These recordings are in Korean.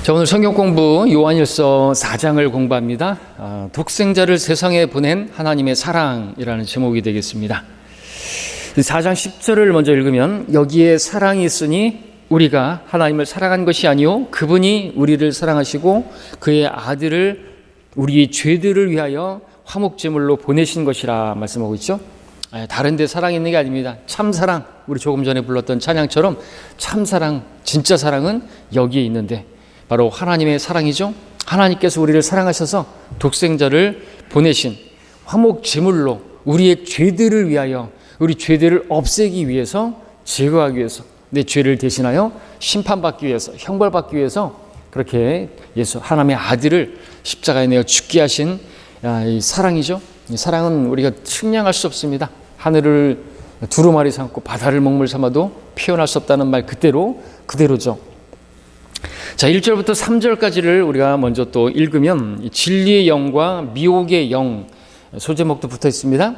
자, 오늘 성경 공부 요한일서 4장을 공부합니다. 독생자를 세상에 보낸 하나님의 사랑이라는 제목이 되겠습니다. 4장 10절을 먼저 읽으면 여기에 사랑이 있으니 우리가 하나님을 사랑한 것이 아니요 그분이 우리를 사랑하시고 그의 아들을 우리의 죄들을 위하여 화목제물로 보내신 것이라 말씀하고 있죠. 다른 데 사랑이 있는 게 아닙니다. 참사랑, 우리 조금 전에 불렀던 찬양처럼 참사랑, 진짜 사랑은 여기에 있는데 바로 하나님의 사랑이죠. 하나님께서 우리를 사랑하셔서 독생자를 보내신 화목제물로 우리의 죄들을 위하여, 우리 죄들을 없애기 위해서, 제거하기 위해서, 내 죄를 대신하여 심판받기 위해서, 형벌받기 위해서 그렇게 예수 하나님의 아들을 십자가에 내어 죽게 하신 이 사랑이죠. 이 사랑은 우리가 측량할 수 없습니다. 하늘을 두루마리 삼고 바다를 먹물 삼아도 표현할 수 없다는 말 그대로죠. 자, 1절부터 3절까지를 우리가 먼저 또 읽으면 진리의 영과 미혹의 영 소제목도 붙어 있습니다.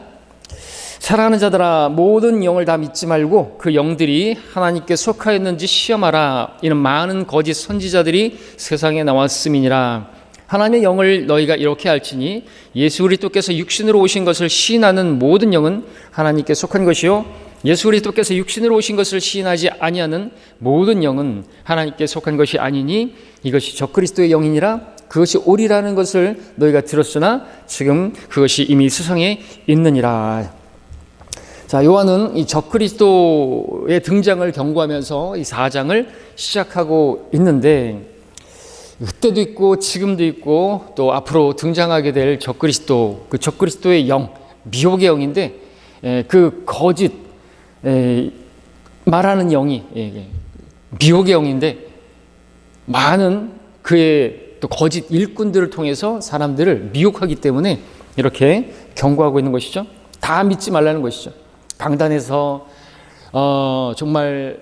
사랑하는 자들아, 모든 영을 다 믿지 말고 그 영들이 하나님께 속하였는지 시험하라. 이는 많은 거짓 선지자들이 세상에 나왔음이니라. 하나님의 영을 너희가 이렇게 알지니 예수 그리스도께서 육신으로 오신 것을 시인하는 모든 영은 하나님께 속한 것이요 예수 그리스도께서 육신으로 오신 것을 시인하지 아니하는 모든 영은 하나님께 속한 것이 아니니 이것이 적그리스도의 영이니라. 그것이 옳으라는 것을 너희가 들었으나 지금 그것이 이미 세상에 있느니라. 자, 요한은 이 적그리스도의 등장을 경고하면서 이 4장을 시작하고 있는데, 그때도 있고 지금도 있고 또 앞으로 등장하게 될 적그리스도, 그 적그리스도의 영, 미혹의 영인데, 그 거짓 말하는 영이 미혹의 영인데, 많은 그의 또 거짓 일꾼들을 통해서 사람들을 미혹하기 때문에 이렇게 경고하고 있는 것이죠. 다 믿지 말라는 것이죠. 강단에서 정말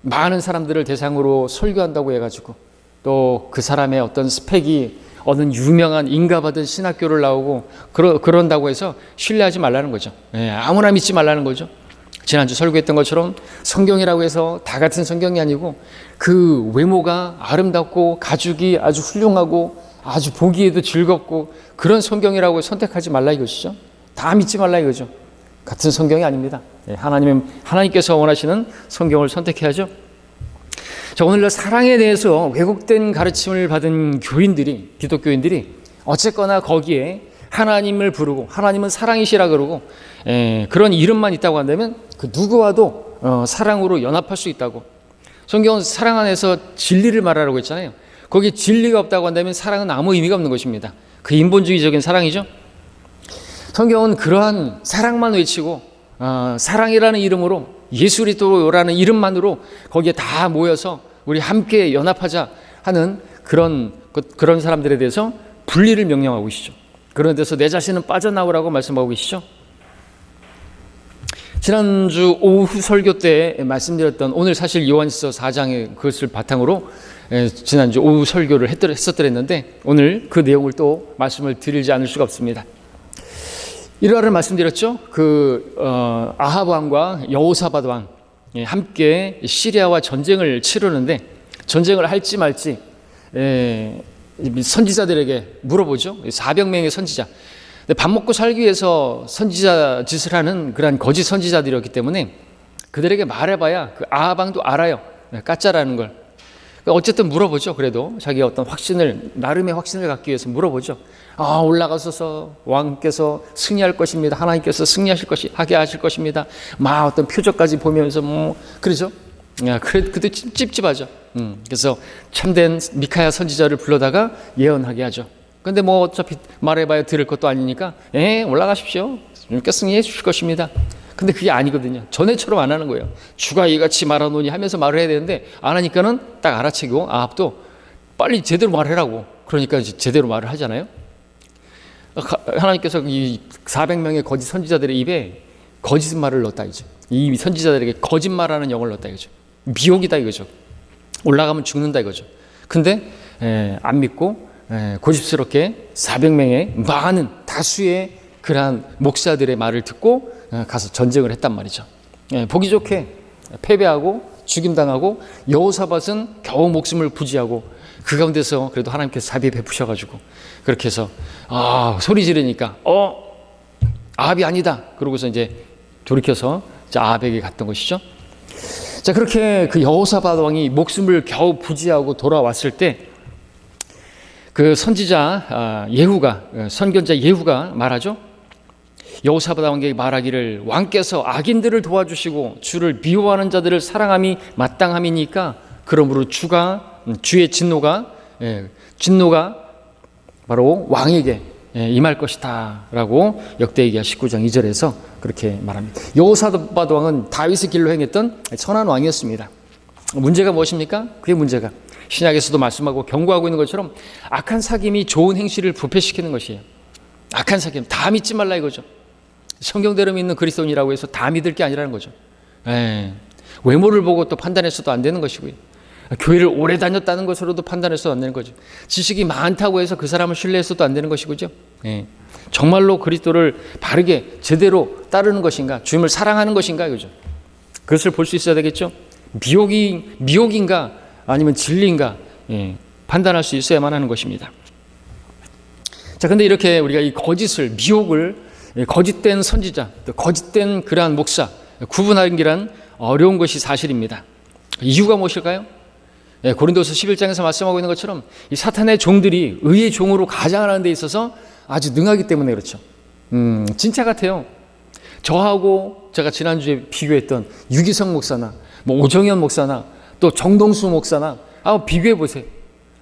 많은 사람들을 대상으로 설교한다고 해가지고 또 그 사람의 어떤 스펙이 어느 유명한 인가받은 신학교를 나오고 그런다고 해서 신뢰하지 말라는 거죠. 아무나 믿지 말라는 거죠. 지난주 설교했던 것처럼 성경이라고 해서 다 같은 성경이 아니고 그 외모가 아름답고 가죽이 아주 훌륭하고 아주 보기에도 즐겁고 그런 성경이라고 선택하지 말라 이것이죠. 다 믿지 말라 이거죠. 같은 성경이 아닙니다. 하나님께서 원하시는 성경을 선택해야죠. 자, 오늘날 사랑에 대해서 왜곡된 가르침을 받은 교인들이, 기독교인들이 어쨌거나 거기에 하나님을 부르고 하나님은 사랑이시라 그러고 그런 이름만 있다고 한다면 그 누구와도 사랑으로 연합할 수 있다고. 성경은 사랑 안에서 진리를 말하라고 했잖아요. 거기에 진리가 없다고 한다면 사랑은 아무 의미가 없는 것입니다. 그 인본주의적인 사랑이죠. 성경은 그러한 사랑만 외치고 사랑이라는 이름으로, 예수 그리스도라는 이름만으로 거기에 다 모여서 우리 함께 연합하자 하는 그런 사람들에 대해서 분리를 명령하고 계시죠. 그런 데서 내 자신은 빠져나오라고 말씀하고 계시죠. 지난주 오후 설교 때 말씀드렸던, 오늘 사실 요한일서 4장의 그것을 바탕으로 지난주 오후 설교를 했었더랬는데 오늘 그 내용을 또 말씀을 드리지 않을 수가 없습니다. 일화를 말씀드렸죠. 아합 왕과 여호사밧 왕 함께 시리아와 전쟁을 치르는데 전쟁을 할지 말지 선지자들에게 물어보죠. 400명의 선지자. 밥 먹고 살기 위해서 선지자 짓을 하는 그러한 거짓 선지자들이었기 때문에 그들에게 말해봐야 그 아합 왕도 알아요. 가짜라는 걸. 어쨌든 물어보죠. 그래도 자기 어떤 나름의 확신을 갖기 위해서 물어보죠. 올라가셔서 왕께서 승리할 것입니다. 하나님께서 하게 하실 것입니다. 어떤 표적까지 보면서 그러죠. 그래도 찝찝하죠. 그래서 참된 미카야 선지자를 불러다가 예언하게 하죠. 근데 어차피 말해봐야 들을 것도 아니니까 올라가십시오. 주님께 승리해 주실 것입니다. 근데 그게 아니거든요. 전에처럼 안 하는 거예요. 주가 이같이 말하노니 하면서 말을 해야 되는데 안 하니까는 딱 알아채고 아합도 빨리 제대로 말해라고. 그러니까 이제 제대로 말을 하잖아요. 하나님께서 이 400명의 거짓 선지자들의 입에 거짓말을 넣었다 이죠. 이 선지자들에게 거짓말하는 영을 넣었다 이거죠. 미혹이다 이거죠. 올라가면 죽는다 이거죠. 근데 안 믿고 고집스럽게 400명의 많은 다수의 그러한 목사들의 말을 듣고 가서 전쟁을 했단 말이죠. 보기 좋게 패배하고 죽임당하고 여호사밧은 겨우 목숨을 부지하고 그 가운데서 그래도 하나님께서 자비 베푸셔가지고 그렇게 해서 소리 지르니까 아합이 아니다. 그러고서 이제 돌이켜서 아합에게 갔던 것이죠. 자, 그렇게 그 여호사밧 왕이 목숨을 겨우 부지하고 돌아왔을 때 그 선지자 예후가, 선견자 예후가 말하죠. 여호사밧 왕에게 말하기를 왕께서 악인들을 도와주시고 주를 미워하는 자들을 사랑함이 마땅함이니까 그러므로 주의 진노가 바로 왕에게 임할 것이다 라고 역대기야 19장 2절에서 그렇게 말합니다. 여호사밧 왕은 다윗의 길로 행했던 선한 왕이었습니다. 문제가 무엇입니까? 그게 문제가 신약에서도 말씀하고 경고하고 있는 것처럼 악한 사귐이 좋은 행실을 부패시키는 것이에요. 악한 사귐 다 믿지 말라 이거죠. 성경대로 믿는 그리스도인이라고 해서 다 믿을 게 아니라는 거죠. 외모를 보고 또 판단해서도 안 되는 것이고요. 교회를 오래 다녔다는 것으로도 판단해서도 안 되는 거죠. 지식이 많다고 해서 그 사람을 신뢰해서도 안 되는 것이고죠. 정말로 그리스도를 바르게 제대로 따르는 것인가, 주님을 사랑하는 것인가 이거죠. 그것을 볼 수 있어야 되겠죠. 미혹인가 아니면 진리인가 판단할 수 있어야만 하는 것입니다. 자, 근데 이렇게 우리가 이 거짓을, 미혹을, 거짓된 선지자, 또 거짓된 그러한 목사 구분하는 게 어려운 것이 사실입니다. 이유가 무엇일까요? 고린도서 11장에서 말씀하고 있는 것처럼 이 사탄의 종들이 의의 종으로 가장하는 데 있어서 아주 능하기 때문에 그렇죠. 진짜 같아요. 저하고 제가 지난주에 비교했던 유기성 목사나 오정현 목사나 또 정동수 목사나 비교해 보세요.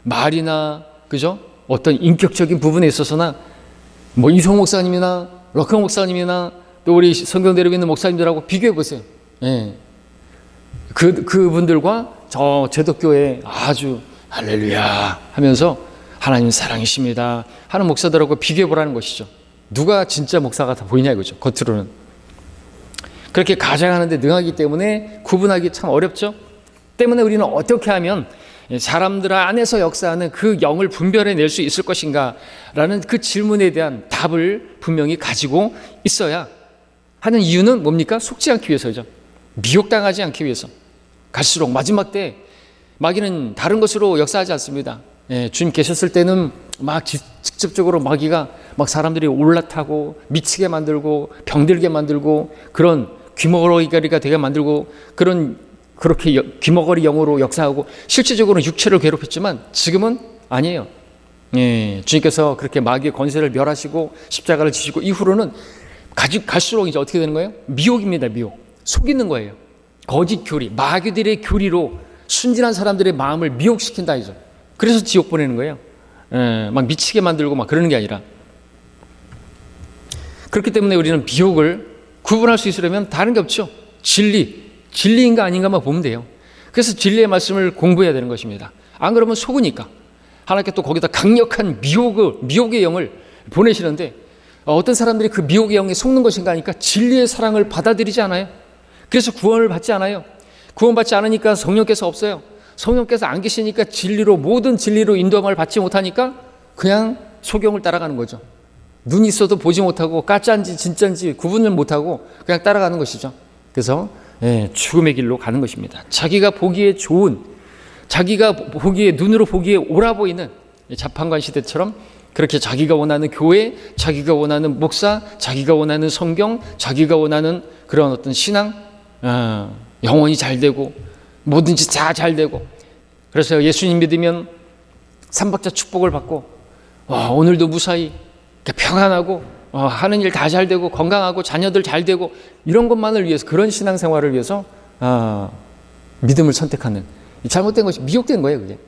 말이나 그죠? 어떤 인격적인 부분에 있어서나 이성 목사님이나 럭커 목사님이나 또 우리 성경대로 믿는 목사님들하고 비교해 보세요. 그분들과 저 제독교회 아주 할렐루야 하면서 하나님 사랑이십니다 하는 목사들하고 비교해 보라는 것이죠. 누가 진짜 목사 같아 보이냐 이거죠. 겉으로는 그렇게 가장하는데 능하기 때문에 구분하기 참 어렵죠. 때문에 우리는 어떻게 하면 사람들 안에서 역사하는 그 영을 분별해낼 수 있을 것인가 라는 그 질문에 대한 답을 분명히 가지고 있어야 하는 이유는 뭡니까? 속지 않기 위해서죠. 미혹당하지 않기 위해서. 갈수록 마지막 때 마귀는 다른 것으로 역사하지 않습니다. 주님 계셨을 때는 막 직접적으로 마귀가 막 사람들이 올라타고 미치게 만들고 병들게 만들고 그런 귀머거리가 되게 만들고 그렇게 귀머거리 영으로 역사하고 실질적으로는 육체를 괴롭혔지만 지금은 아니에요. 주님께서 그렇게 마귀의 권세를 멸하시고 십자가를 지시고 이후로는 갈수록 이제 어떻게 되는 거예요? 미혹입니다. 미혹. 속이는 거예요. 거짓 교리, 마귀들의 교리로 순진한 사람들의 마음을 미혹시킨다 이죠. 그래서 지옥 보내는 거예요. 막 미치게 만들고 막 그러는 게 아니라. 그렇기 때문에 우리는 미혹을 구분할 수 있으려면 다른 게 없죠. 진리인가 아닌가만 보면 돼요. 그래서 진리의 말씀을 공부해야 되는 것입니다. 안 그러면 속으니까. 하나님께 또 거기다 강력한 미혹의 영을 보내시는데 어떤 사람들이 그 미혹의 영에 속는 것인가 하니까 진리의 사랑을 받아들이지 않아요. 그래서 구원을 받지 않아요. 구원받지 않으니까 성령께서 없어요. 성령께서 안 계시니까 모든 진리로 인도함을 받지 못하니까 그냥 소경을 따라가는 거죠. 눈이 있어도 보지 못하고 가짜인지 진짜인지 구분을 못하고 그냥 따라가는 것이죠. 그래서 죽음의 길로 가는 것입니다. 자기가 보기에 좋은, 눈으로 보기에 옳아 보이는 자판관 시대처럼 그렇게 자기가 원하는 교회, 자기가 원하는 목사, 자기가 원하는 성경, 자기가 원하는 그런 어떤 신앙, 영혼이 잘 되고 뭐든지 다 잘 되고 그래서 예수님 믿으면 삼박자 축복을 받고 오늘도 무사히 평안하고 하는 일 다 잘 되고 건강하고 자녀들 잘 되고 이런 것만을 위해서 그런 신앙생활을 위해서 믿음을 선택하는 잘못된 것이 미혹된 거예요. 그게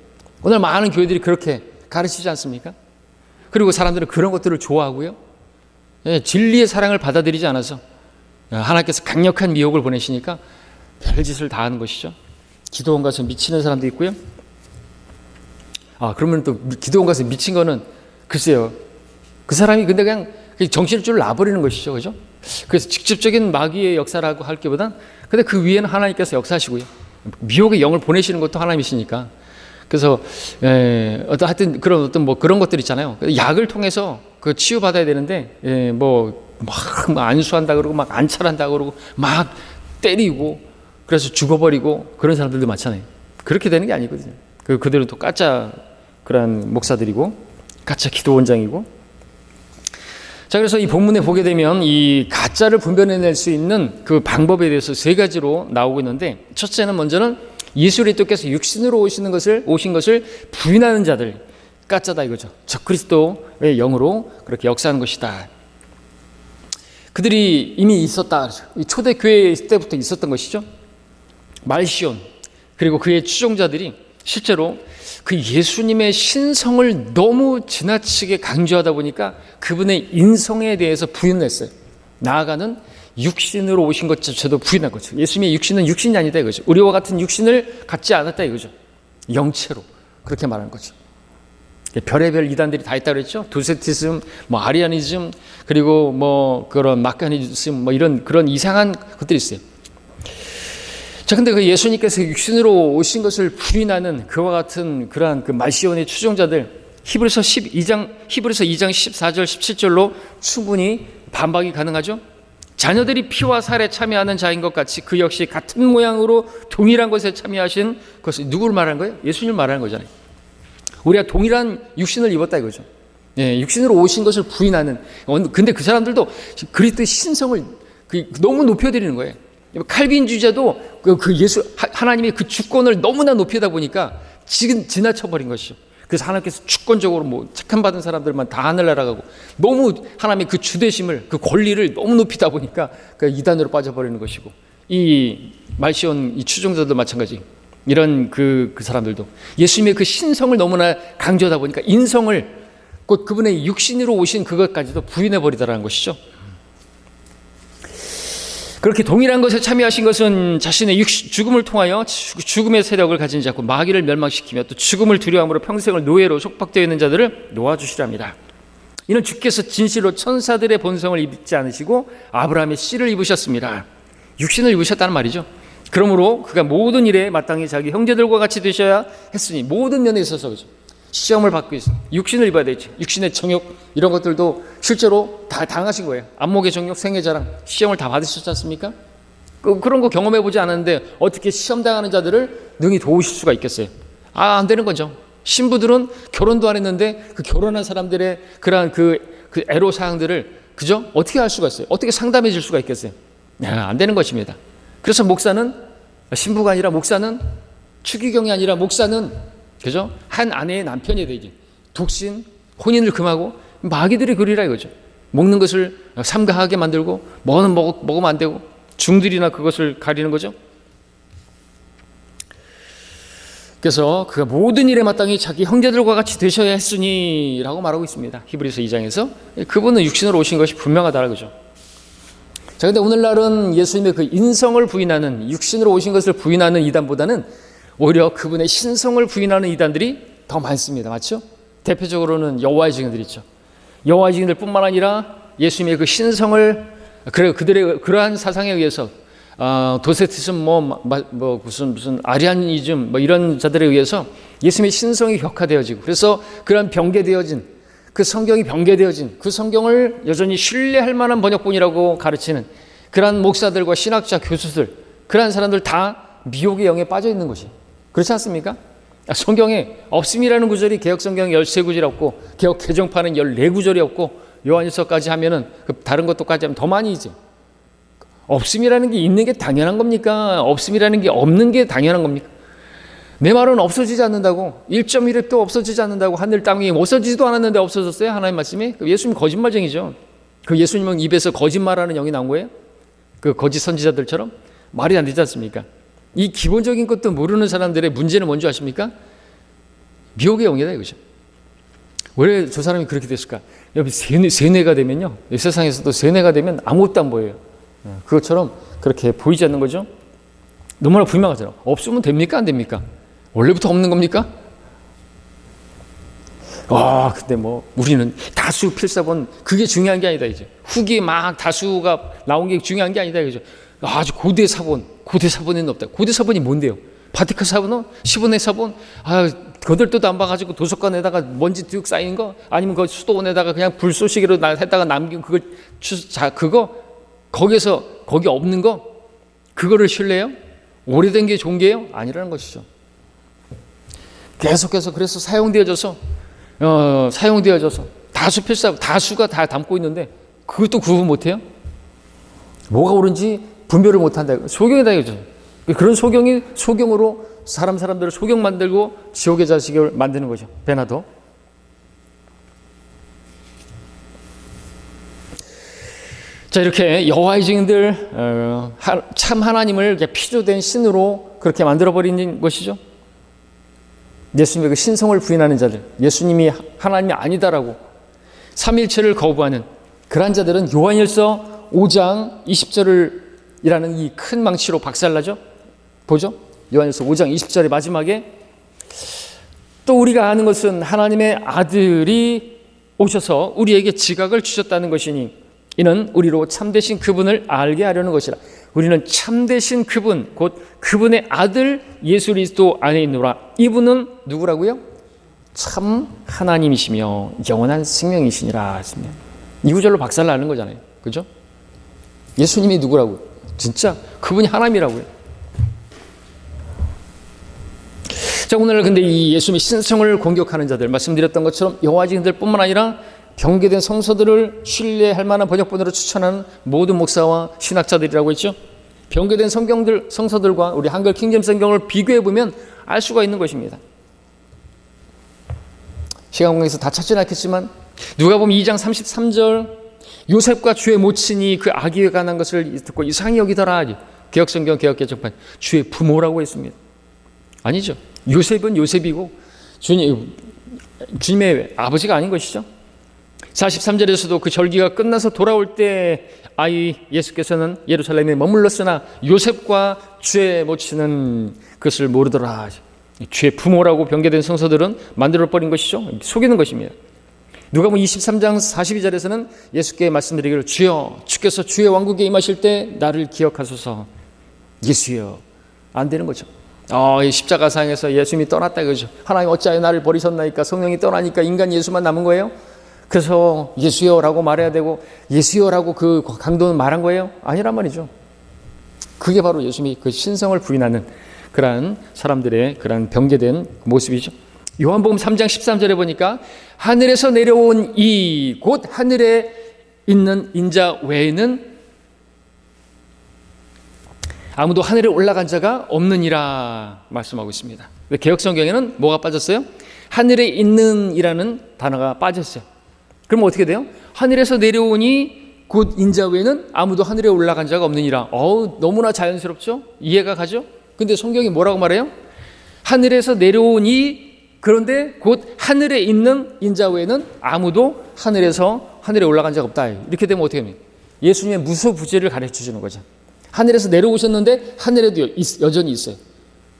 오늘 많은 교회들이 그렇게 가르치지 않습니까? 그리고 사람들은 그런 것들을 좋아하고요. 진리의 사랑을 받아들이지 않아서 하나님께서 강력한 미혹을 보내시니까 별짓을 다 하는 것이죠. 기도원 가서 미치는 사람도 있고요. 그러면 또 기도원 가서 미친 거는 글쎄요. 그 사람이 근데 그냥 정신을 줄 놔버리는 것이죠. 그죠? 그래서 직접적인 마귀의 역사라고 할 게보단 근데 그 위에는 하나님께서 역사하시고요. 미혹의 영을 보내시는 것도 하나님이시니까. 그래서 하여튼 그런 것들 있잖아요. 약을 통해서 그 치유받아야 되는데 막 안수한다 그러고 막 안찰한다 그러고 막 때리고 그래서 죽어버리고 그런 사람들도 많잖아요. 그렇게 되는 게 아니거든요. 그들은 또 가짜 그런 목사들이고 가짜 기도원장이고. 자, 그래서 이 본문에 보게 되면 이 가짜를 분별해낼 수 있는 그 방법에 대해서 세 가지로 나오고 있는데, 첫째는 먼저는 예수 그리스도께서 육신으로 오신 것을 부인하는 자들, 가짜다 이거죠. 적그리스도의 영으로 그렇게 역사하는 것이다. 그들이 이미 있었다. 초대교회 때부터 있었던 것이죠. 말시온 그리고 그의 추종자들이 실제로 그 예수님의 신성을 너무 지나치게 강조하다 보니까 그분의 인성에 대해서 부인을 했어요. 나아가는 육신으로 오신 것조차도 부인한 거죠. 예수님의 육신은 육신이 아니다 이거죠. 우리와 같은 육신을 갖지 않았다 이거죠. 영체로 그렇게 말하는 거죠. 별의별 이단들이 다 있다고 그랬죠. 도세티즘, 아리아니즘, 그리고 그런 마카니즘, 이런 그런 이상한 것들이 있어요. 자, 근데 그 예수님께서 육신으로 오신 것을 부인하는 그와 같은 그러한 그 말시온의 추종자들, 히브리서 2장 14절 17절로 충분히 반박이 가능하죠. 자녀들이 피와 살에 참여하는 자인 것 같이 그 역시 같은 모양으로 동일한 것에 참여하신 것을 누구를 말하는 거예요? 예수님을 말하는 거잖아요. 우리가 동일한 육신을 입었다 이거죠. 예, 육신으로 오신 것을 부인하는. 근데 그 사람들도 그리스도의 신성을 너무 높여드리는 거예요. 칼빈주의자도 그 예수 하나님의 그 주권을 너무나 높이다 보니까 지금 지나쳐버린 것이죠. 그래서 하나님께서 주권적으로 착함받은 사람들만 다 하늘 날아가고 너무 하나님의 그 주대심을 그 권리를 너무 높이다 보니까 그 이단으로 빠져버리는 것이고, 이 말시온 이 추종자들도 마찬가지. 이런 그 사람들도 예수님의 그 신성을 너무나 강조하다 보니까 인성을, 곧 그분의 육신으로 오신 그것까지도 부인해버리더라는 것이죠. 그렇게 동일한 것에 참여하신 것은 자신의 죽음을 통하여 죽음의 세력을 가진 자고 마귀를 멸망시키며 또 죽음을 두려움으로 평생을 노예로 속박되어 있는 자들을 놓아주시랍니다. 이는 주께서 진실로 천사들의 본성을 입지 않으시고 아브라함의 씨를 입으셨습니다. 육신을 입으셨다는 말이죠. 그러므로 그가 모든 일에 마땅히 자기 형제들과 같이 되셔야 했으니, 모든 면에 있어서 그죠. 시험을 받고 있어. 육신을 입어야 되지. 육신의 정욕 이런 것들도 실제로 다 당하신 거예요. 안목의 정욕, 생의 자랑, 시험을 다 받으셨지 않습니까? 그런 거 경험해 보지 않았는데 어떻게 시험 당하는 자들을 능히 도우실 수가 있겠어요? 안 되는 거죠. 신부들은 결혼도 안 했는데 그 결혼한 사람들의 그러한 그 애로 사항들을 그죠? 어떻게 할 수가 있어요? 어떻게 상담해 줄 수가 있겠어요? 안 되는 것입니다. 그래서 목사는, 신부가 아니라 목사는, 추기경이 아니라 목사는 그죠? 한 아내의 남편이 되지. 독신, 혼인을 금하고 마귀들이 그리라 이거죠. 먹는 것을 삼가하게 만들고 뭐는 먹으면 안 되고 중들이나 그것을 가리는 거죠. 그래서 그가 모든 일에 마땅히 자기 형제들과 같이 되셔야 했으니 라고 말하고 있습니다. 히브리서 2장에서 그분은 육신으로 오신 것이 분명하다는 거죠. 자, 근데 오늘날은 예수님의 그 인성을 부인하는, 육신으로 오신 것을 부인하는 이단보다는 오히려 그분의 신성을 부인하는 이단들이 더 많습니다. 맞죠? 대표적으로는 여호와의 증인들 있죠. 여호와의 증인들 뿐만 아니라 예수님의 그 신성을, 그들의 그러한 사상에 의해서 도세티즘 무슨 아리아니즘 이런 자들에 의해서 예수님의 신성이 격화되어지고, 그래서 그런 병개되어진 그 성경이 병개되어진 그 성경을 여전히 신뢰할 만한 번역본이라고 가르치는 그러한 목사들과 신학자, 교수들, 그러한 사람들 다 미혹의 영에 빠져 있는 것이, 그렇지 않습니까? 성경에 없음이라는 구절이 개혁성경 13구절이 없고 개혁 개정판은 14구절이 없고 요한일서까지 하면은 다른 것도까지 하면 더 많이 이제 없음이라는 게 있는 게 당연한 겁니까? 없음이라는 게 없는 게 당연한 겁니까? 내 말은 없어지지 않는다고, 1.1획도 없어지지 않는다고, 하늘 땅이 없어지지도 않았는데 없어졌어요? 하나님 말씀이? 예수님 거짓말쟁이죠. 그 예수님은 입에서 거짓말하는 영이 나온 거예요? 그 거짓 선지자들처럼? 말이 안 되지 않습니까? 이 기본적인 것도 모르는 사람들의 문제는 뭔지 아십니까? 미혹의 영이다 이거죠. 왜 저 사람이 그렇게 됐을까? 여러분 세뇌가 되면요, 이 세상에서도 세뇌가 되면 아무것도 안 보여요. 그것처럼 그렇게 보이지 않는 거죠. 너무나 분명하잖아요. 없으면 됩니까? 안 됩니까? 원래부터 없는 겁니까? 근데 우리는 다수 필사본 그게 중요한 게 아니다 이제. 후기 막 다수가 나온 게 중요한 게 아니다 이거죠. 아주 고대 사본에는 없다. 고대 사본이 뭔데요? 바티칸 사본은 10원의 사본, 거들떠도 안 봐가지고 도서관에다가 먼지 쭉 쌓인 거, 아니면 그 수도원에다가 그냥 불쏘시개로 했다가 남긴 그거 거기 없는 거, 그거를 신뢰해요? 오래된 게 좋은 게요? 아니라는 것이죠. 계속해서 그래서 사용되어져서 다수가 다 담고 있는데 그것도 구분 못해요? 뭐가 옳은지 분별을 못한다. 소경이다 이거죠. 그런 소경으로 사람들을 소경 만들고 지옥의 자식을 만드는 거죠. 배나도. 자, 이렇게 여호와의 증인들, 참 하나님을 피조된 신으로 그렇게 만들어버린 것이죠. 예수님의 그 신성을 부인하는 자들, 예수님이 하나님이 아니다라고 삼일체를 거부하는 그러한 자들은 요한일서 5장 20절이라는 이 큰 망치로 박살나죠. 보죠. 요한일서 5장 20절의 마지막에 또 우리가 아는 것은 하나님의 아들이 오셔서 우리에게 지각을 주셨다는 것이니 이는 우리로 참되신 그분을 알게 하려는 것이라. 우리는 참되신 그분, 곧 그분의 아들 예수 그리스도 안에 있노라. 이분은 누구라고요? 참 하나님이시며 영원한 생명이시니라. 이 구절로 박살나는 거잖아요. 그죠? 예수님이 누구라고요? 진짜 그분이 하나님이라고요. 자, 오늘 근데 이 예수님의 신성을 공격하는 자들, 말씀드렸던 것처럼 여호와 증인들뿐만 아니라 병개된 성서들을 신뢰할 만한 번역본으로 추천하는 모든 목사와 신학자들이라고 했죠. 병개된 성서들과 우리 한글 킹제임스 성경을 비교해 보면 알 수가 있는 것입니다. 시간 관계에서 다 찾지는 않겠지만 누가복음 2장 33절 요셉과 주의 모친이 그 아기에 관한 것을 듣고 이상히 여기더라. 개혁성경 개혁개정판 주의 부모라고 했습니다. 아니죠. 요셉은 요셉이고 주님의 아버지가 아닌 것이죠. 43절에서도 그 절기가 끝나서 돌아올 때 아이 예수께서는 예루살렘에 머물렀으나 요셉과 주의 모친은 그것을 모르더라. 주의 부모라고 변개된 성서들은 만들어버린 것이죠. 속이는 것입니다. 누가복음 23장 42절에서는 예수께 말씀드리기를 주여 주께서 주의 왕국에 임하실 때 나를 기억하소서. 예수여. 안 되는 거죠. 이 십자가상에서 예수님이 떠났다 그죠. 하나님 어찌하여 나를 버리셨나이까. 성령이 떠나니까 인간 예수만 남은 거예요. 그래서 예수여라고 말해야 되고 예수여라고 그 강도는 말한 거예요? 아니란 말이죠. 그게 바로 예수님이 그 신성을 부인하는 그러한 사람들의 그러한 변개된 모습이죠. 요한복음 3장 13절에 보니까 하늘에서 내려온 이 곧 하늘에 있는 인자 외에는 아무도 하늘에 올라간 자가 없느니라 말씀하고 있습니다. 개혁성경에는 뭐가 빠졌어요? 하늘에 있는 이라는 단어가 빠졌어요. 그럼 어떻게 돼요? 하늘에서 내려오니 곧 인자 외에는 아무도 하늘에 올라간 자가 없느니라. 너무나 자연스럽죠? 이해가 가죠? 근데 성경이 뭐라고 말해요? 하늘에서 내려오니 그런데 곧 하늘에 있는 인자 외에는 아무도 하늘에 올라간 자가 없다. 이렇게 되면 어떻게 합니까? 예수님의 무소부지를 가르쳐 주는 거죠. 하늘에서 내려오셨는데 하늘에도 여전히 있어요.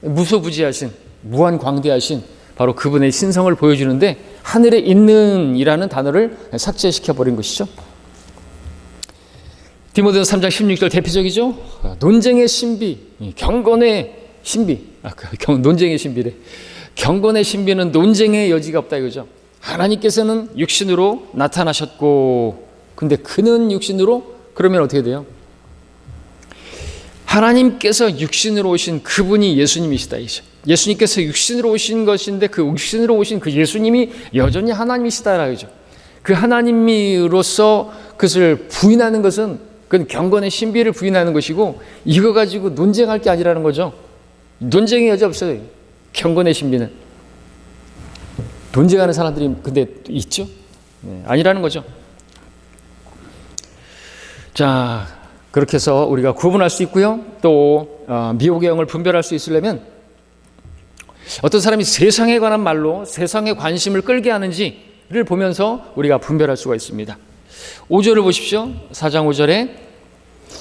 무소부지하신, 무한광대하신 바로 그분의 신성을 보여주는데 하늘에 있는 이라는 단어를 삭제시켜버린 것이죠. 디모데전서 3장 16절 대표적이죠. 논쟁의 신비, 경건의 신비, 논쟁의 신비래. 경건의 신비는 논쟁의 여지가 없다 이거죠. 하나님께서는 육신으로 나타나셨고, 근데 그는 육신으로 그러면 어떻게 돼요? 하나님께서 육신으로 오신 그분이 예수님이시다 이죠. 예수님께서 육신으로 오신 것인데 그 육신으로 오신 그 예수님이 여전히 하나님이시다 이죠. 그 하나님으로서 그것을 부인하는 것은 그건 경건의 신비를 부인하는 것이고 이거 가지고 논쟁할 게 아니라는 거죠. 논쟁의 여지 없어요. 경건의 신비는. 논쟁하는 사람들이 근데 있죠? 아니라는 거죠. 자, 그렇게 해서 우리가 구분할 수 있고요. 또 미혹의 영을 분별할 수 있으려면 어떤 사람이 세상에 관한 말로 세상의 관심을 끌게 하는지를 보면서 우리가 분별할 수가 있습니다. 5절을 보십시오. 4장 5절에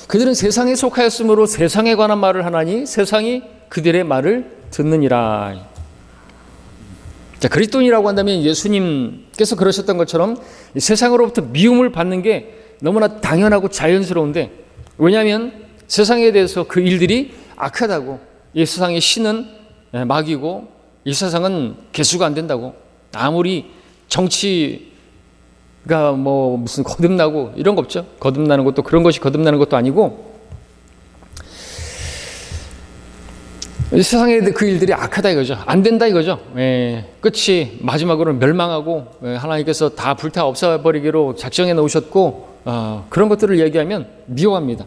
그들은 세상에 속하였으므로 세상에 관한 말을 하나니 세상이 그들의 말을 듣느니라. 자, 그리스도인이라고 한다면 예수님께서 그러셨던 것처럼 세상으로부터 미움을 받는 게 너무나 당연하고 자연스러운데, 왜냐하면 세상에 대해서 그 일들이 악하다고, 이 세상의 신은 마귀고 이 세상은 개수가 안 된다고, 아무리 정치가 무슨 거듭나고 이런 거 없죠. 거듭나는 것도 그런 것이 거듭나는 것도 아니고, 세상에 그 일들이 악하다 이거죠. 안 된다 이거죠. 끝이 마지막으로 멸망하고 하나님께서 다 불타 없애버리기로 작정해 놓으셨고 그런 것들을 얘기하면 미워합니다.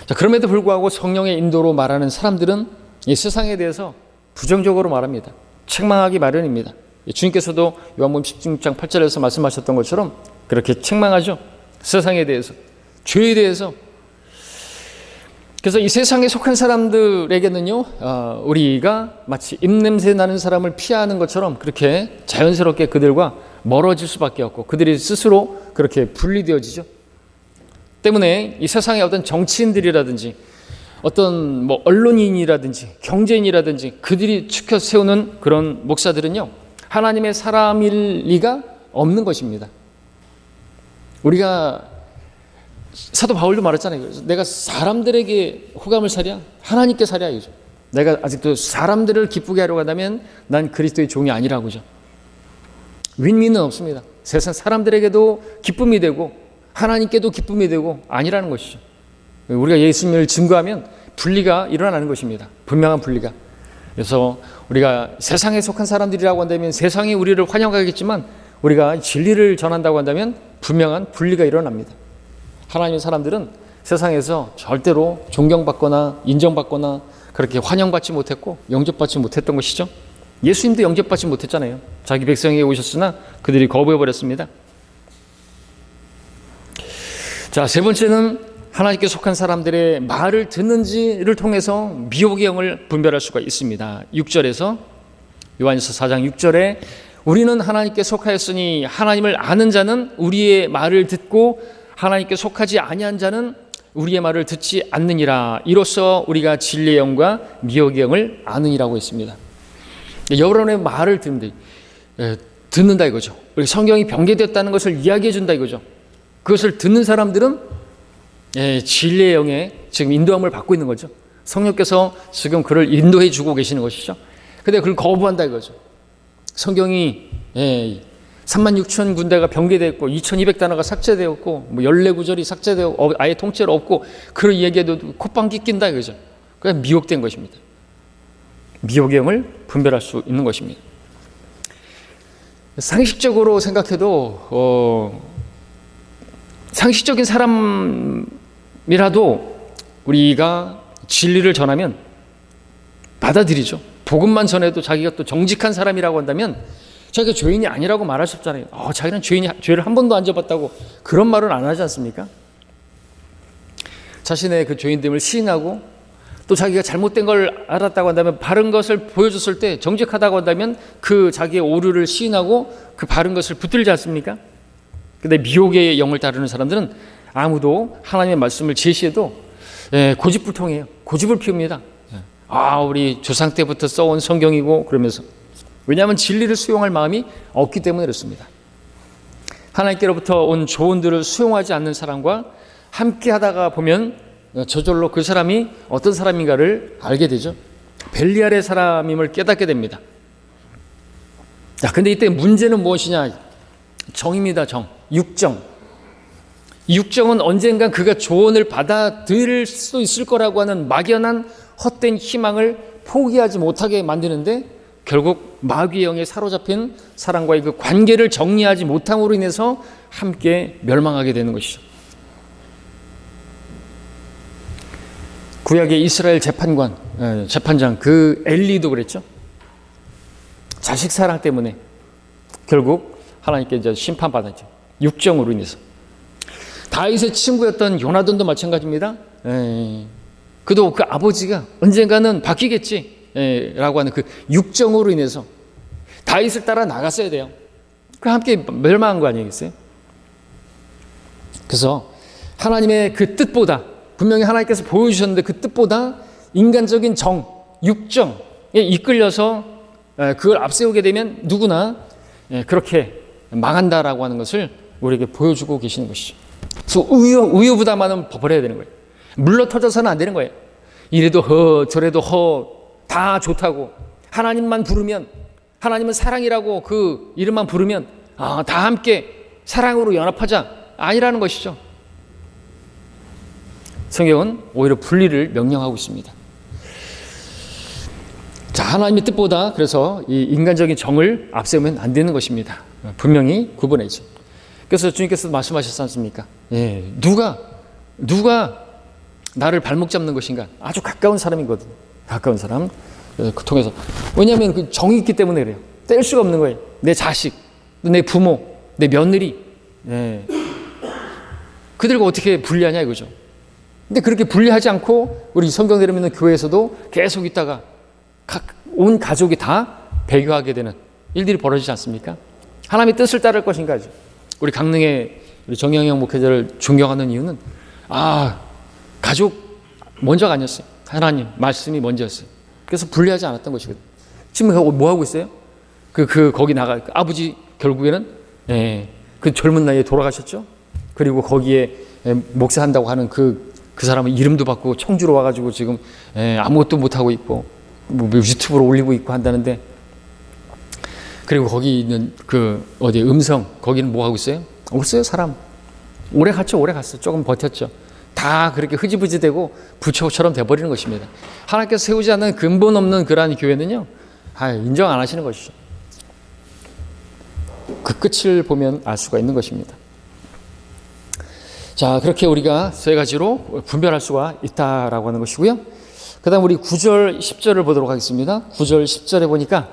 자, 그럼에도 불구하고 성령의 인도로 말하는 사람들은 이 세상에 대해서 부정적으로 말합니다. 책망하기 마련입니다. 주님께서도 요한복음 16장 8절에서 말씀하셨던 것처럼 그렇게 책망하죠. 세상에 대해서, 죄에 대해서. 그래서 이 세상에 속한 사람들에게는요, 우리가 마치 입냄새 나는 사람을 피하는 것처럼 그렇게 자연스럽게 그들과 멀어질 수밖에 없고 그들이 스스로 그렇게 분리되어지죠. 때문에 이 세상의 어떤 정치인들이라든지 어떤 언론인이라든지 경제인이라든지 그들이 추켜 세우는 그런 목사들은요, 하나님의 사람일 리가 없는 것입니다. 우리가 사도 바울도 말했잖아요. 내가 사람들에게 호감을 사랴? 하나님께 사랴 이거죠. 내가 아직도 사람들을 기쁘게 하려고 한다면 난 그리스도의 종이 아니라고죠. 윈윈은 없습니다. 세상 사람들에게도 기쁨이 되고 하나님께도 기쁨이 되고 아니라는 것이죠. 우리가 예수님을 증거하면 분리가 일어나는 것입니다. 분명한 분리가. 그래서 우리가 세상에 속한 사람들이라고 한다면 세상이 우리를 환영하겠지만 우리가 진리를 전한다고 한다면 분명한 분리가 일어납니다. 하나님의 사람들은 세상에서 절대로 존경받거나 인정받거나 그렇게 환영받지 못했고 영접받지 못했던 것이죠. 예수님도 영접받지 못했잖아요. 자기 백성에게 오셨으나 그들이 거부해버렸습니다. 자, 세 번째는 하나님께 속한 사람들의 말을 듣는지를 통해서 미혹의 영을 분별할 수가 있습니다. 6절에서 요한일서 4장 6절에 우리는 하나님께 속하였으니 하나님을 아는 자는 우리의 말을 듣고 하나님께 속하지 아니한 자는 우리의 말을 듣지 않느니라. 이로써 우리가 진리의 영과 미혹의 영을 아느니라고 했습니다. 여러분의 말을 듣는다 이거죠. 우리 성경이 변개되었다는 것을 이야기해 준다 이거죠. 그것을 듣는 사람들은 진리의 영에 지금 인도함을 받고 있는 거죠. 성령께서 지금 그를 인도해 주고 계시는 것이죠. 근데 그걸 거부한다 이거죠. 성경이 36,000 군데가 변개되었고 2,200단어가 삭제되었고 14구절이 삭제되고 아예 통째로 없고 그런 얘기해도 콧방귀 낀다 이거죠. 그냥 미혹된 것입니다. 미혹의 영을 분별할 수 있는 것입니다. 상식적으로 생각해도 상식적인 사람이라도 우리가 진리를 전하면 받아들이죠. 복음만 전해도 자기가 또 정직한 사람이라고 한다면 자기가 죄인이 아니라고 말할 수 없잖아요. 자기는 죄를 한 번도 안 져봤다고 그런 말은 안 하지 않습니까? 자신의 그 죄인됨을 시인하고 또 자기가 잘못된 걸 알았다고 한다면 바른 것을 보여줬을 때 정직하다고 한다면 그 자기의 오류를 시인하고 그 바른 것을 붙들지 않습니까? 근데 미혹의 영을 따르는 사람들은 아무도 하나님의 말씀을 제시해도 고집불통해요. 고집을 피웁니다. 우리 조상 때부터 써온 성경이고 그러면서. 왜냐하면 진리를 수용할 마음이 없기 때문에 그렇습니다. 하나님께로부터 온 조언들을 수용하지 않는 사람과 함께 하다가 보면 저절로 그 사람이 어떤 사람인가를 알게 되죠. 벨리알의 사람임을 깨닫게 됩니다. 자, 근데 이때 문제는 무엇이냐? 정입니다. 육정. 육정은 언젠가 그가 조언을 받아들일 수 있을 거라고 하는 막연한 헛된 희망을 포기하지 못하게 만드는데 결국 마귀의 영에 사로잡힌 사람과의 그 관계를 정리하지 못함으로 인해서 함께 멸망하게 되는 것이죠. 구약의 이스라엘 재판장 그 엘리도 그랬죠. 자식 사랑 때문에 결국 하나님께 이제 심판받았죠. 육정으로 인해서. 다윗의 친구였던 요나단도 마찬가지입니다. 그도 그 아버지가 언젠가는 바뀌겠지 라고 하는 그 육정으로 인해서 다윗을 따라 나갔어야 돼요. 그 함께 멸망한 거 아니겠어요? 그래서 하나님의 그 뜻보다 분명히 하나님께서 보여주셨는데 그 뜻보다 인간적인 육정에 이끌려서 그걸 앞세우게 되면 누구나 그렇게 망한다라고 하는 것을 우리에게 보여주고 계시는 것이죠. 그래서 우유부담하는 법을 해야 되는 거예요. 물러터져서는 안 되는 거예요. 이래도 저래도 다 좋다고 하나님만 부르면 하나님은 사랑이라고 그 이름만 부르면 다 함께 사랑으로 연합하자 아니라는 것이죠. 성경은 오히려 분리를 명령하고 있습니다. 자, 하나님의 뜻보다 그래서 이 인간적인 정을 앞세우면 안 되는 것입니다. 분명히 구분해야죠. 그래서 주님께서 말씀하셨지 않습니까? 예, 누가 나를 발목 잡는 것인가? 아주 가까운 사람이거든. 가까운 사람. 그 통해서. 왜냐하면 그 정이 있기 때문에 그래요. 뗄 수가 없는 거예요. 내 자식, 내 부모, 내 며느리. 예. 그들과 어떻게 분리하냐 이거죠. 근데 그렇게 분리하지 않고 우리 성경대로 믿는 교회에서도 계속 있다가 온 가족이 다 배교하게 되는 일들이 벌어지지 않습니까? 하나님의 뜻을 따를 것인가죠. 우리 강릉의 우리 정영영 목회자를 존경하는 이유는 가족 먼저가 아니었어요. 하나님 말씀이 먼저였어요. 그래서 분리하지 않았던 것이거든요. 지금 뭐 하고 있어요? 거기 나가 아버지 결국에는 그 젊은 나이에 돌아가셨죠. 그리고 거기에 목사한다고 하는 그 사람은 이름도 바꾸고 청주로 와가지고 지금 아무것도 못 하고 있고 뭐 유튜브로 올리고 있고 한다는데, 그리고 거기 있는 어디 음성 거기는 뭐 하고 있어요? 없어요. 사람 오래 갔죠. 조금 버텼죠. 다 그렇게 흐지부지되고 부처처럼 돼버리는 것입니다. 하나님께서 세우지 않는 근본 없는 그러한 교회는요, 인정 안 하시는 것이죠. 그 끝을 보면 알 수가 있는 것입니다. 자, 그렇게 우리가 세 가지로 분별할 수가 있다라고 하는 것이고요. 그 다음 우리 9절 10절을 보도록 하겠습니다. 9절 10절에 보니까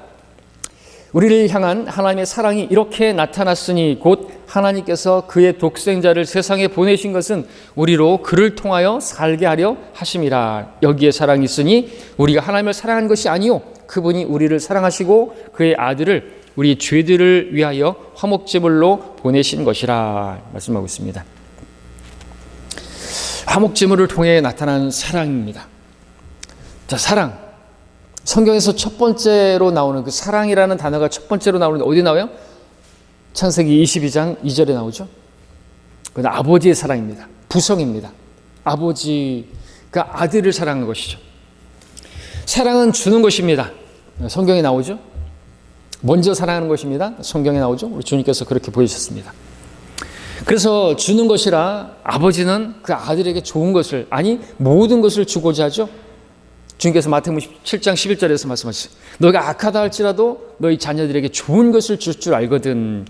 우리를 향한 하나님의 사랑이 이렇게 나타났으니 곧 하나님께서 그의 독생자를 세상에 보내신 것은 우리로 그를 통하여 살게 하려 하심이라. 여기에 사랑이 있으니 우리가 하나님을 사랑한 것이 아니요 그분이 우리를 사랑하시고 그의 아들을 우리 죄들을 위하여 화목제물로 보내신 것이라 말씀하고 있습니다. 화목제물을 통해 나타난 사랑입니다. 자, 사랑. 성경에서 첫 번째로 나오는 그 사랑이라는 단어가 첫 번째로 나오는데 어디 나와요? 창세기 22장 2절에 나오죠. 그건 아버지의 사랑입니다. 부성입니다. 아버지가 아들을 사랑하는 것이죠. 사랑은 주는 것입니다. 성경에 나오죠. 먼저 사랑하는 것입니다. 성경에 나오죠. 우리 주님께서 그렇게 보여주셨습니다. 그래서 주는 것이라 아버지는 그 아들에게 좋은 것을, 아니 모든 것을 주고자 하죠. 주님께서 마태복음 7장 11절에서 말씀하셨어요. 너희가 악하다 할지라도 너희 자녀들에게 좋은 것을 줄 줄 알거든.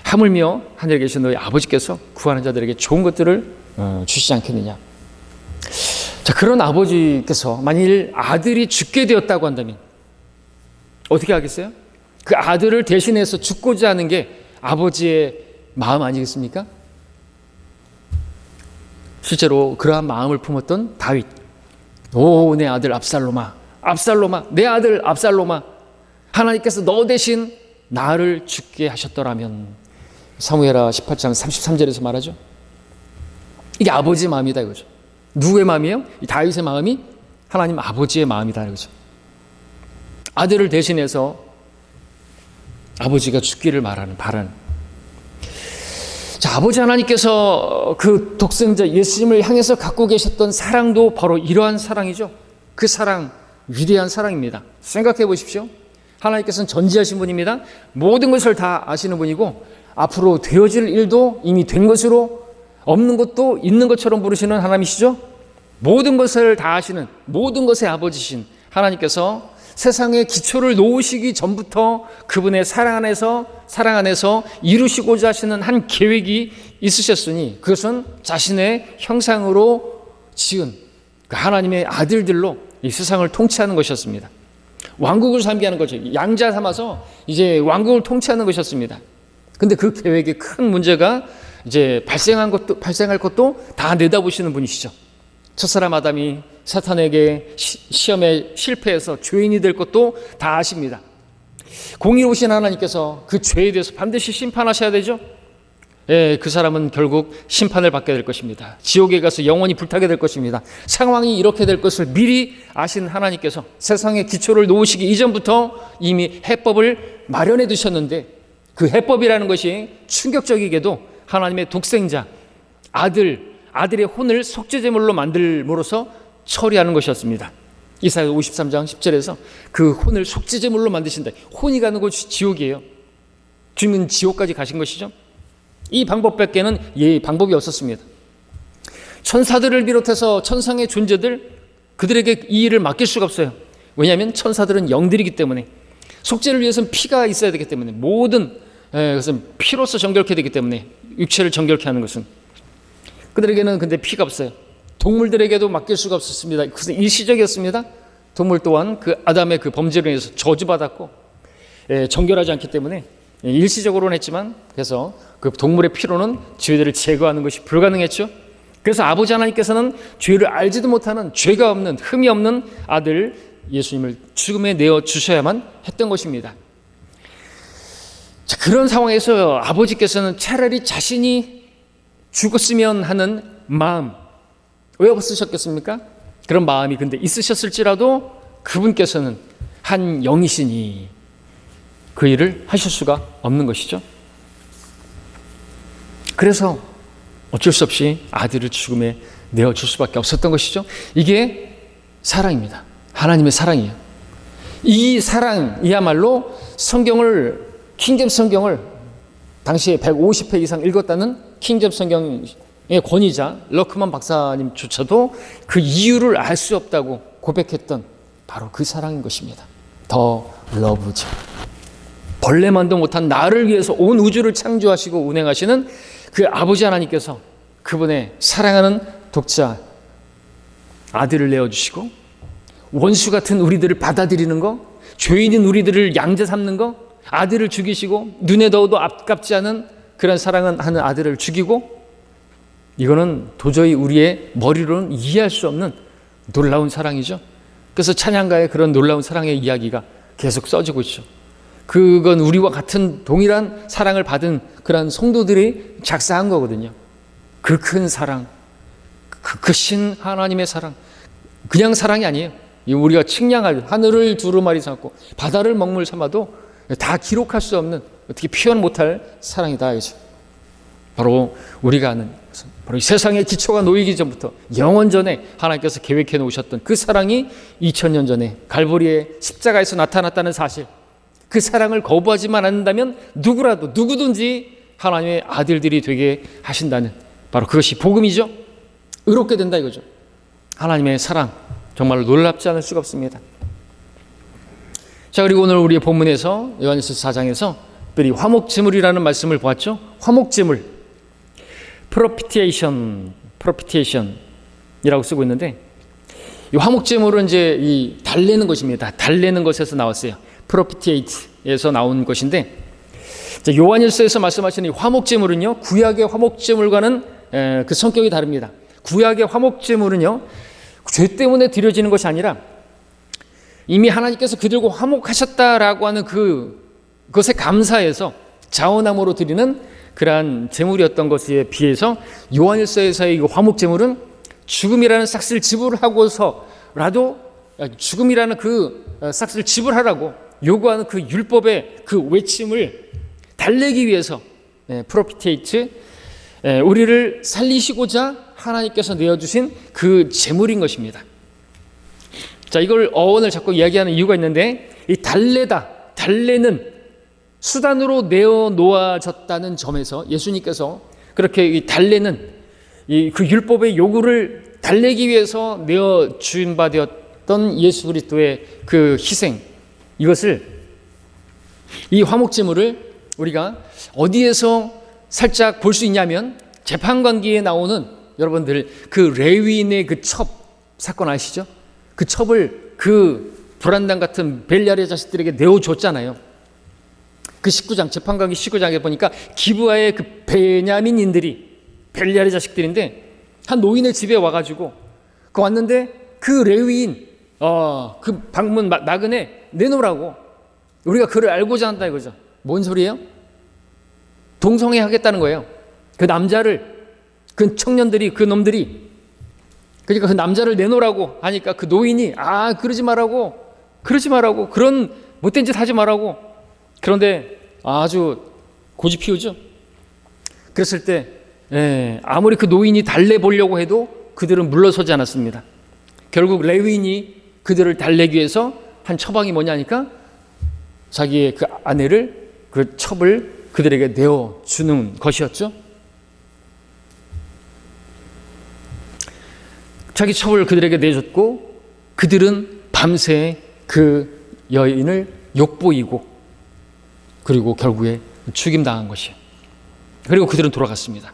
하물며 하늘에 계신 너희 아버지께서 구하는 자들에게 좋은 것들을 주시지 않겠느냐. 자, 그런 아버지께서 만일 아들이 죽게 되었다고 한다면 어떻게 하겠어요? 그 아들을 대신해서 죽고자 하는 게 아버지의 마음 아니겠습니까? 실제로 그러한 마음을 품었던 다윗. 오, 내 아들 압살롬아, 내 아들 압살롬아, 하나님께서 너 대신 나를 죽게 하셨더라면. 사무엘하 18장 33절에서 말하죠. 이게 아버지의 마음이다 이거죠. 누구의 마음이에요? 이 다윗의 마음이 하나님 아버지의 마음이다 이거죠. 아들을 대신해서 아버지가 죽기를 바라는. 자, 아버지 하나님께서 그 독생자 예수님을 향해서 갖고 계셨던 사랑도 바로 이러한 사랑이죠. 그 사랑, 위대한 사랑입니다. 생각해 보십시오. 하나님께서는 전지하신 분입니다. 모든 것을 다 아시는 분이고 앞으로 되어질 일도 이미 된 것으로 없는 것도 있는 것처럼 부르시는 하나님이시죠. 모든 것을 다 아시는 모든 것의 아버지신 하나님께서 세상의 기초를 놓으시기 전부터 그분의 사랑 안에서 이루시고자 하시는 한 계획이 있으셨으니 그것은 자신의 형상으로 지은 그 하나님의 아들들로 이 세상을 통치하는 것이었습니다. 왕국을 삼게 하는 거죠. 양자 삼아서 이제 왕국을 통치하는 것이었습니다. 근데 그 계획에 큰 문제가 이제 발생할 것도 다 내다보시는 분이시죠. 첫사람 아담이 사탄에게 시험에 실패해서 죄인이 될 것도 다 아십니다. 공의로우신 하나님께서 그 죄에 대해서 반드시 심판하셔야 되죠. 예, 그 사람은 결국 심판을 받게 될 것입니다. 지옥에 가서 영원히 불타게 될 것입니다. 상황이 이렇게 될 것을 미리 아신 하나님께서 세상의 기초를 놓으시기 이전부터 이미 해법을 마련해 두셨는데 그 해법이라는 것이 충격적이게도 하나님의 독생자 아들의 혼을 속죄제물로 만들므로써 처리하는 것이었습니다. 이사야 53장 10절에서 그 혼을 속죄제물로 만드신다. 혼이 가는 곳이 지옥이에요. 주님은 지옥까지 가신 것이죠. 이 방법밖에는 방법이 없었습니다. 천사들을 비롯해서 천상의 존재들 그들에게 이 일을 맡길 수가 없어요. 왜냐하면 천사들은 영들이기 때문에, 속죄를 위해서는 피가 있어야 되기 때문에, 모든 것은 피로서 정결케 되기 때문에, 육체를 정결케 하는 것은. 그들에게는 근데 피가 없어요. 동물들에게도 맡길 수가 없었습니다. 그것은 일시적이었습니다. 동물 또한 그 아담의 그 범죄로 인해서 저주받았고 정결하지 않기 때문에 일시적으로는 했지만, 그래서 그 동물의 피로는 죄들을 제거하는 것이 불가능했죠. 그래서 아버지 하나님께서는 죄를 알지도 못하는, 죄가 없는, 흠이 없는 아들 예수님을 죽음에 내어 주셔야만 했던 것입니다. 자, 그런 상황에서 아버지께서는 차라리 자신이 죽었으면 하는 마음 왜 없으셨겠습니까? 그런 마음이 근데 있으셨을지라도 그분께서는 한 영이시니 그 일을 하실 수가 없는 것이죠. 그래서 어쩔 수 없이 아들을 죽음에 내어줄 수밖에 없었던 것이죠. 이게 사랑입니다. 하나님의 사랑이에요. 이 사랑이야말로 성경을, 킹제임스 성경을 당시에 150회 이상 읽었다는 킹제임스 성경의 권위자 러크만 박사님조차도 그 이유를 알 수 없다고 고백했던 바로 그 사랑인 것입니다. 더 러브죠. 벌레만도 못한 나를 위해서 온 우주를 창조하시고 운행하시는 그 아버지 하나님께서 그분의 사랑하는 독자 아들을 내어주시고, 원수 같은 우리들을 받아들이는 거, 죄인인 우리들을 양자 삼는 거, 아들을 죽이시고 눈에 넣어도 아깝지 않은 그런 사랑하는 아들을 죽이고, 이거는 도저히 우리의 머리로는 이해할 수 없는 놀라운 사랑이죠. 그래서 찬양가에 그런 놀라운 사랑의 이야기가 계속 써지고 있죠. 그건 우리와 같은 동일한 사랑을 받은 그런 성도들이 작사한 거거든요. 그 큰 사랑, 그 크신 하나님의 사랑, 그냥 사랑이 아니에요. 우리가 측량할, 하늘을 두루마리 삼고 바다를 먹물 삼아도 다 기록할 수 없는, 어떻게 표현 못할 사랑이다 이거죠. 바로 우리가 아는, 바로 이 세상의 기초가 놓이기 전부터 영원 전에 하나님께서 계획해 놓으셨던 그 사랑이 2000년 전에 갈보리의 십자가에서 나타났다는 사실, 그 사랑을 거부하지만 않는다면 누구든지 하나님의 아들들이 되게 하신다는, 바로 그것이 복음이죠. 의롭게 된다 이거죠. 하나님의 사랑 정말로 놀랍지 않을 수가 없습니다. 자, 그리고 오늘 우리의 본문에서 요한일서 4장에서 특별히 화목제물이라는 말씀을 보았죠. 화목제물, propitiation이라고 쓰고 있는데, 이 화목제물은 이제 이 달래는 것입니다. 달래는 것에서 나왔어요. propitiate에서 나온 것인데, 요한일서에서 말씀하시는 이 화목제물은요, 구약의 화목제물과는 그 성격이 다릅니다. 구약의 화목제물은요, 죄 때문에 드려지는 것이 아니라 이미 하나님께서 그들과 화목하셨다라고 하는 그것에 감사해서 자원함으로 드리는 그러한 제물이었던 것에 비해서, 요한일서에서의 이 화목제물은 죽음이라는 삭스를 지불하고서라도, 죽음이라는 그 삭스를 지불하라고 요구하는 그 율법의 그 외침을 달래기 위해서, 프로피테이트, 우리를 살리시고자 하나님께서 내어주신 그 제물인 것입니다. 자, 이걸 어원을 자꾸 이야기하는 이유가 있는데, 이 달래는 수단으로 내어 놓아졌다는 점에서 예수님께서 그렇게 이 달래는 그 율법의 요구를 달래기 위해서 내어 주인 바 되었던 예수 그리스도의 그 희생, 이것을, 이 화목제물을 우리가 어디에서 살짝 볼 수 있냐면, 재판관기에 나오는, 여러분들 그 레위인의 그 첩 사건 아시죠? 그 첩을 그 불안당 같은 벨리알의 자식들에게 내어줬잖아요. 그 19장, 재판관기 19장에 보니까 기브아의 그 베냐민인들이 벨리알의 자식들인데, 한 노인의 집에 와가지고 왔는데 그 레위인 그 방문 나그네 내놓으라고, 우리가 그를 알고자 한다 이거죠. 뭔 소리예요? 동성애 하겠다는 거예요. 그 남자를, 그 청년들이, 그 놈들이, 그러니까 그 남자를 내놓으라고 하니까 그 노인이 그러지 말라고, 그런 못된 짓 하지 말라고. 그런데 아주 고집 피우죠. 그랬을 때 아무리 그 노인이 달래보려고 해도 그들은 물러서지 않았습니다. 결국 레위인이 그들을 달래기 위해서 한 처방이 뭐냐니까, 자기의 그 아내를, 그 첩을 그들에게 내어주는 것이었죠. 자기 첩을 그들에게 내줬고, 그들은 밤새 그 여인을 욕보이고 그리고 결국에 죽임당한 것이에요. 그리고 그들은 돌아갔습니다.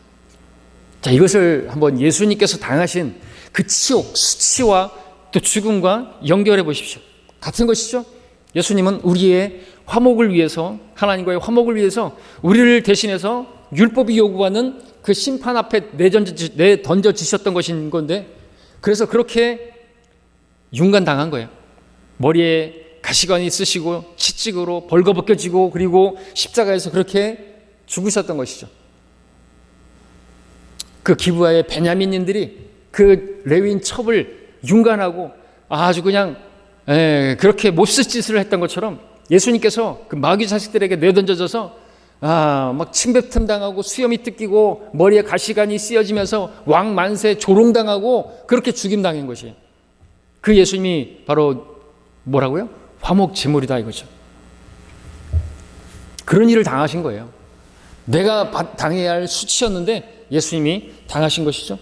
자, 이것을 한번 예수님께서 당하신 그 치욕, 수치와 또 죽음과 연결해 보십시오. 같은 것이죠. 예수님은 우리의 화목을 위해서, 하나님과의 화목을 위해서 우리를 대신해서 율법이 요구하는 그 심판 앞에 내던져지셨던 것인 건데, 그래서 그렇게 윤관당한 거예요. 머리에 가시관이 쓰시고 채찍으로 벌거벗겨지고 그리고 십자가에서 그렇게 죽으셨던 것이죠. 그 기브아의 베냐민인들이 그 레위인 첩을 윤관하고 아주 그냥 그렇게 못쓸 짓을 했던 것처럼 예수님께서 그 마귀 자식들에게 내던져져서 막 침뱉음 당하고 수염이 뜯기고 머리에 가시관이 씌어지면서 왕 만세 조롱당하고 그렇게 죽임당한 것이에요. 그 예수님이 바로 뭐라고요? 화목 제물이다 이거죠. 그런 일을 당하신 거예요. 내가 당해야 할 수치였는데 예수님이 당하신 것이죠.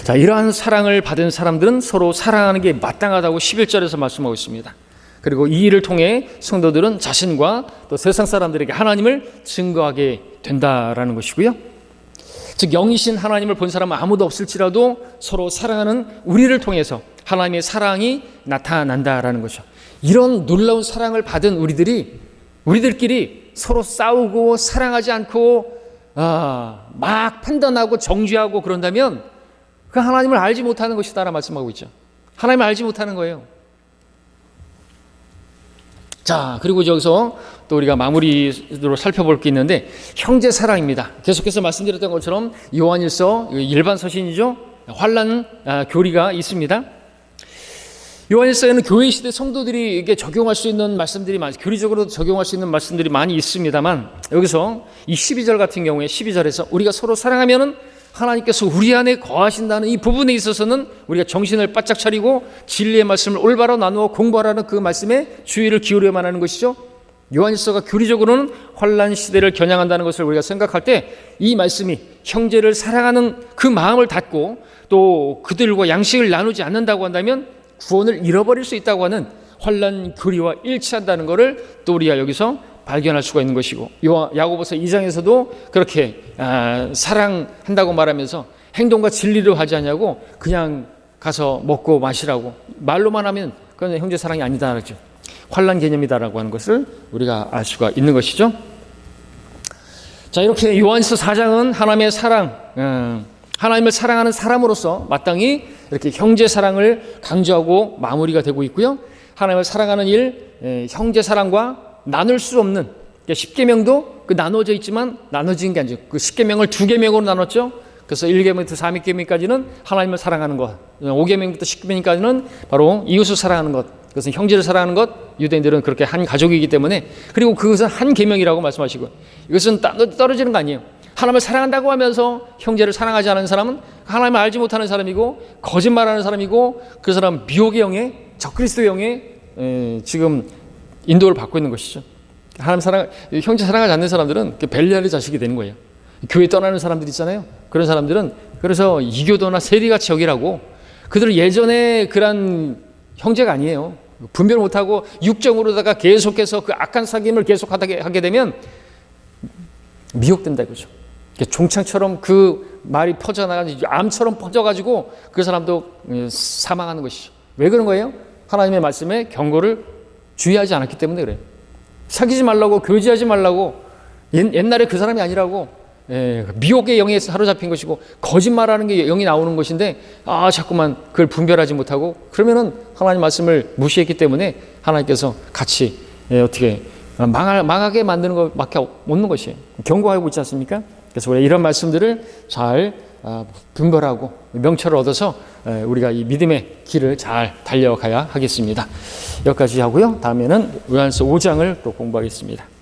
자, 이러한 사랑을 받은 사람들은 서로 사랑하는 게 마땅하다고 11절에서 말씀하고 있습니다. 그리고 이 일을 통해 성도들은 자신과 또 세상 사람들에게 하나님을 증거하게 된다라는 것이고요. 즉 영이신 하나님을 본 사람은 아무도 없을지라도 서로 사랑하는 우리를 통해서 하나님의 사랑이 나타난다라는 거죠. 이런 놀라운 사랑을 받은 우리들끼리 서로 싸우고 사랑하지 않고 막 판단하고 정죄하고 그런다면 그 하나님을 알지 못하는 것이다라고 말씀하고 있죠. 하나님을 알지 못하는 거예요. 자, 그리고 여기서 또 우리가 마무리로 살펴볼 게 있는데 형제 사랑입니다. 계속해서 말씀드렸던 것처럼 요한일서 일반 서신이죠. 환난 교리가 있습니다. 요한일서에는 교회 시대 성도들이 적용할 수 있는 말씀들이 교리적으로 적용할 수 있는 말씀들이 많이 있습니다만 여기서 이 12절 같은 경우에 12절에서 우리가 서로 사랑하면은 하나님께서 우리 안에 거하신다는 이 부분에 있어서는 우리가 정신을 바짝 차리고 진리의 말씀을 올바로 나누어 공부하라는 그 말씀에 주의를 기울여야만 하는 것이죠. 요한일서가 교리적으로는 환난 시대를 겨냥한다는 것을 우리가 생각할 때 이 말씀이 형제를 사랑하는 그 마음을 닫고 또 그들과 양식을 나누지 않는다고 한다면 구원을 잃어버릴 수 있다고 하는 환난 교리와 일치한다는 것을 또 우리가 여기서 발견할 수가 있는 것이고 야고보서 2장에서도 그렇게 사랑한다고 말하면서 행동과 진리를 하지 않냐고 그냥 가서 먹고 마시라고 말로만 하면 그건 형제 사랑이 아니다 그렇죠. 환난 개념이다라고 하는 것을 우리가 알 수가 있는 것이죠. 자, 이렇게 요한일서 4장은 하나님의 사랑, 하나님을 사랑하는 사람으로서 마땅히 이렇게 형제 사랑을 강조하고 마무리가 되고 있고요. 하나님을 사랑하는 일, 형제 사랑과 나눌 수 없는 10계명도 나눠져 있지만 나눠진 게 아니죠. 그 10계명을 2계명으로 나눴죠. 그래서 1계명부터 4계명까지는 하나님을 사랑하는 것, 5계명부터 10계명까지는 바로 이웃을 사랑하는 것, 그것은 형제를 사랑하는 것. 유대인들은 그렇게 한 가족이기 때문에, 그리고 그것은 한 계명이라고 말씀하시고, 이것은 떨어지는 거 아니에요. 하나님을 사랑한다고 하면서 형제를 사랑하지 않는 사람은 하나님을 알지 못하는 사람이고 거짓말하는 사람이고 그 사람은 미혹의 영에 적그리스도의 영에 지금 인도를 받고 있는 것이죠. 하나님 사랑, 형제 사랑하지 않는 사람들은 벨리알의 자식이 되는 거예요. 교회 떠나는 사람들 있잖아요. 그런 사람들은 그래서 이교도나 세리같이 여기라고, 그들은 예전에 그런 형제가 아니에요. 분별 못하고 육정으로다가 계속해서 그 악한 사귐을 계속 하게 되면 미혹된다 이거죠. 종창처럼 그 말이 퍼져나가지고 암처럼 퍼져가지고 그 사람도 사망하는 것이죠. 왜 그런 거예요? 하나님의 말씀에 경고를 주의하지 않았기 때문에 그래요. 사귀지 말라고, 교제하지 말라고, 옛날에 그 사람이 아니라고, 미혹의 영에 사로잡힌 것이고 거짓말하는 게 영이 나오는 것인데 자꾸만 그걸 분별하지 못하고 그러면은 하나님 말씀을 무시했기 때문에 하나님께서 같이 어떻게 망하게 만드는 것밖에 없는 것이에요. 경고하고 있지 않습니까? 그래서 우리가 이런 말씀들을 잘 분별하고 명철을 얻어서 우리가 이 믿음의 길을 잘 달려가야 하겠습니다. 여기까지 하고요. 다음에는 요한일서 5장을 또 공부하겠습니다.